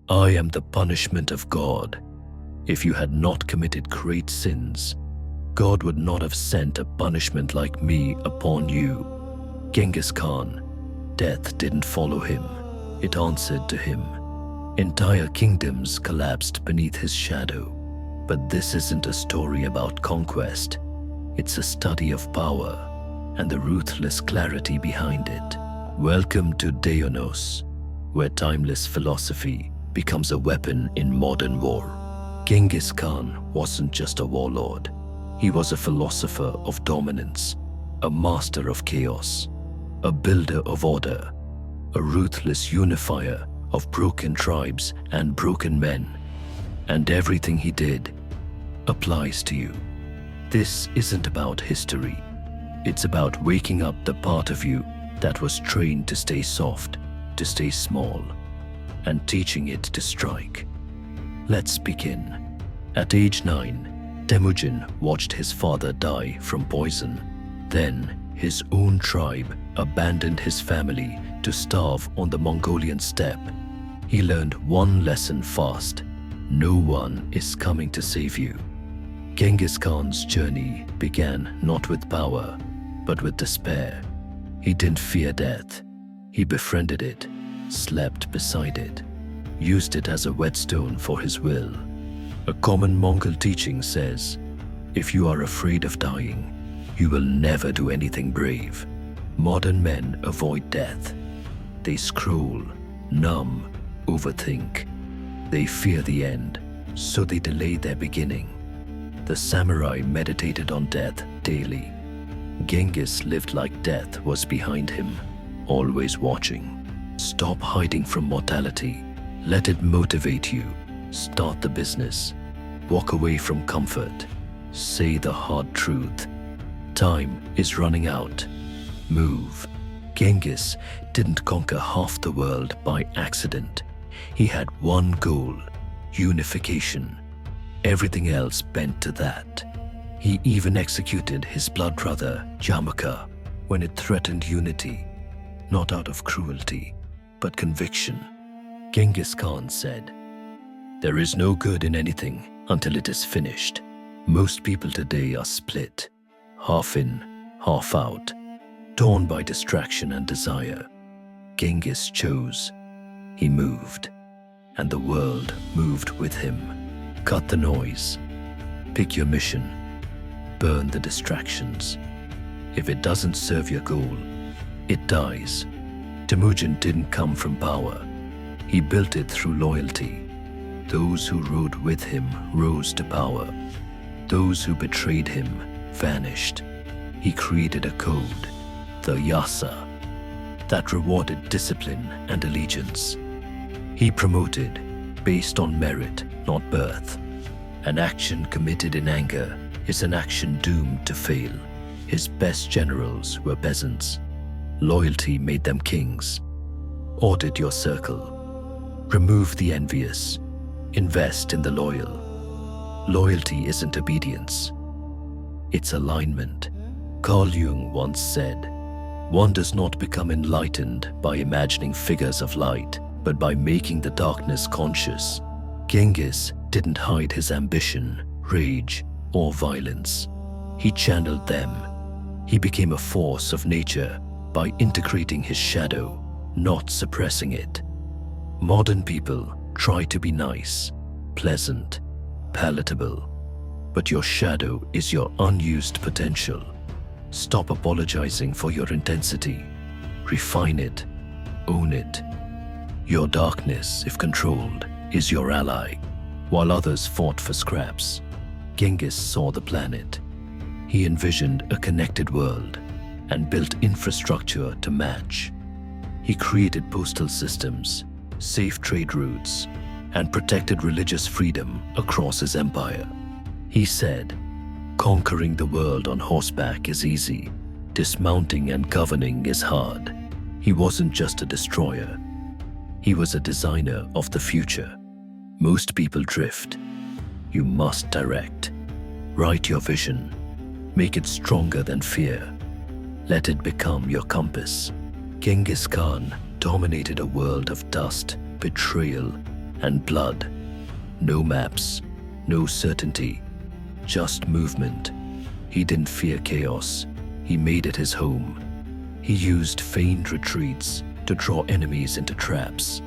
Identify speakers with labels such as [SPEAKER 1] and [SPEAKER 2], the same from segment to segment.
[SPEAKER 1] I am the punishment of God. If you had not committed great sins, God would not have sent a punishment like me upon you. Genghis Khan, death didn't follow him, it answered to him. Entire kingdoms collapsed beneath his shadow. But this isn't a story about conquest. It's a study of power and the ruthless clarity behind it. Welcome to Deionos, where timeless philosophy becomes a weapon in modern war. Genghis Khan wasn't just a warlord. He was a philosopher of dominance, a master of chaos, a builder of order, a ruthless unifier of broken tribes and broken men. And everything he did applies to you. This isn't about history. It's about waking up the part of you that was trained to stay soft, to stay small, and teaching it to strike. Let's begin. At age 9, Temujin watched his father die from poison. Then, his own tribe abandoned his family to starve on the Mongolian steppe. He learned one lesson fast: no one is coming to save you. Genghis Khan's journey began not with power, but with despair. He didn't fear death. He befriended it, slept beside it, used it as a whetstone for his will. A common Mongol teaching says, if you are afraid of dying, you will never do anything brave. Modern men avoid death. They scroll, numb, overthink. They fear the end, so they delay their beginning. The samurai meditated on death daily. Genghis lived like death was behind him, always watching. Stop hiding from mortality. Let it motivate you. Start the business. Walk away from comfort. Say the hard truth. Time is running out. Move. Genghis didn't conquer half the world by accident. He had one goal: unification. Everything else bent to that. He even executed his blood brother, Jamukha, when it threatened unity, not out of cruelty, but conviction. Genghis Khan said, "There is no good in anything until it is finished." Most people today are split, half in, half out, torn by distraction and desire. Genghis chose. He moved, and the world moved with him. Cut the noise. Pick your mission. Burn the distractions. If it doesn't serve your goal, it dies. Temujin didn't come from power. He built it through loyalty. Those who rode with him rose to power. Those who betrayed him vanished. He created a code, the Yasa, that rewarded discipline and allegiance. He promoted based on merit, not birth. An action committed in anger is an action doomed to fail. His best generals were peasants. Loyalty made them kings. Audit your circle. Remove the envious. Invest in the loyal. Loyalty isn't obedience. It's alignment. Carl Jung once said, "One does not become enlightened by imagining figures of light, but by making the darkness conscious." Genghis didn't hide his ambition, rage, or violence. He channeled them. He became a force of nature by integrating his shadow, not suppressing it. Modern people try to be nice, pleasant, palatable, but your shadow is your unused potential. Stop apologizing for your intensity. Refine it. Own it. Your darkness, if controlled, is your ally. While others fought for scraps, Genghis saw the planet. He envisioned a connected world and built infrastructure to match. He created postal systems, safe trade routes, and protected religious freedom across his empire. He said, "Conquering the world on horseback is easy. Dismounting and governing is hard." He wasn't just a destroyer. He was a designer of the future. Most people drift. You must direct. Write your vision. Make it stronger than fear. Let it become your compass. Genghis Khan dominated a world of dust, betrayal, and blood. No maps, no certainty, just movement. He didn't fear chaos. He made it his home. He used feigned retreats to draw enemies into traps.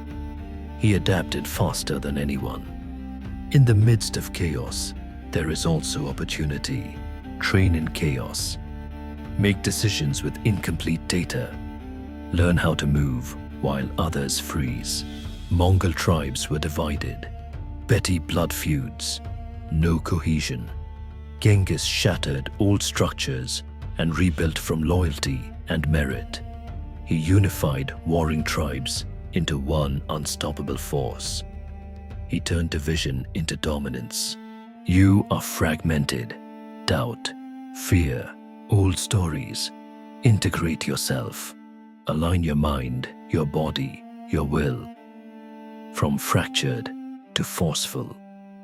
[SPEAKER 1] He adapted faster than anyone. In the midst of chaos, there is also opportunity. Train in chaos. Make decisions with incomplete data. Learn how to move while others freeze. Mongol tribes were divided. Petty blood feuds. No cohesion. Genghis shattered old structures and rebuilt from loyalty and merit. He unified warring tribes into one unstoppable force. He turned division into dominance. You are fragmented. Doubt, fear, old stories. Integrate yourself. Align your mind, your body, your will. From fractured to forceful,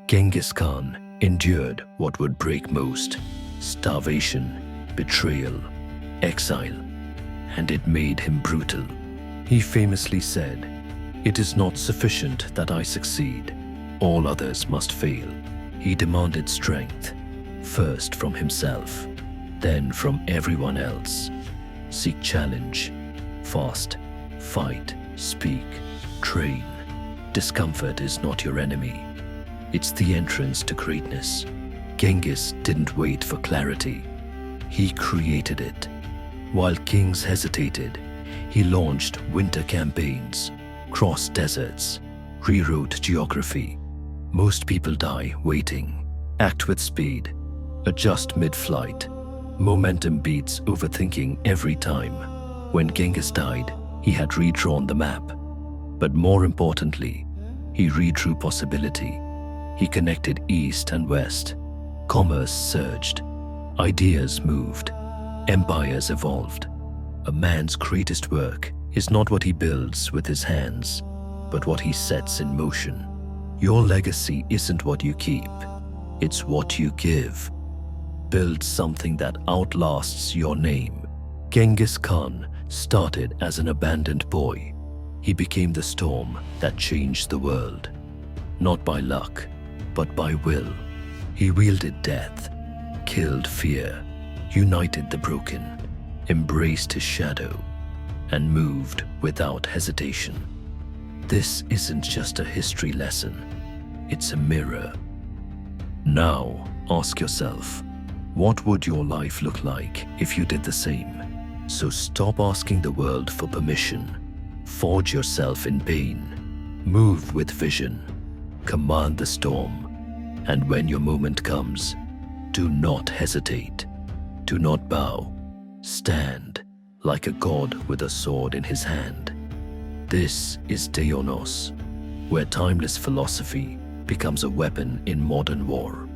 [SPEAKER 1] Genghis Khan endured what would break most: starvation, betrayal, exile, and it made him brutal. He famously said, "It is not sufficient that I succeed. All others must fail." He demanded strength, first from himself, then from everyone else. Seek challenge, fast, fight, speak, train. Discomfort is not your enemy. It's the entrance to greatness. Genghis didn't wait for clarity. He created it. While kings hesitated, he launched winter campaigns, crossed deserts, rewrote geography. Most people die waiting. Act with speed. Adjust mid-flight. Momentum beats overthinking every time. When Genghis died, he had redrawn the map. But more importantly, he redrew possibility. He connected east and west. Commerce surged. Ideas moved. Empires evolved. A man's greatest work is not what he builds with his hands, but what he sets in motion. Your legacy isn't what you keep, it's what you give. Build something that outlasts your name. Genghis Khan started as an abandoned boy. He became the storm that changed the world. Not by luck, but by will. He wielded death, killed fear, united the broken, embraced his shadow, and moved without hesitation. This isn't just a history lesson, it's a mirror. Now, ask yourself, what would your life look like if you did the same? So stop asking the world for permission. Forge yourself in pain. Move with vision. Command the storm. And when your moment comes, do not hesitate. Do not bow. Stand like a god with a sword in his hand. This is Deionos, where timeless philosophy becomes a weapon in modern war.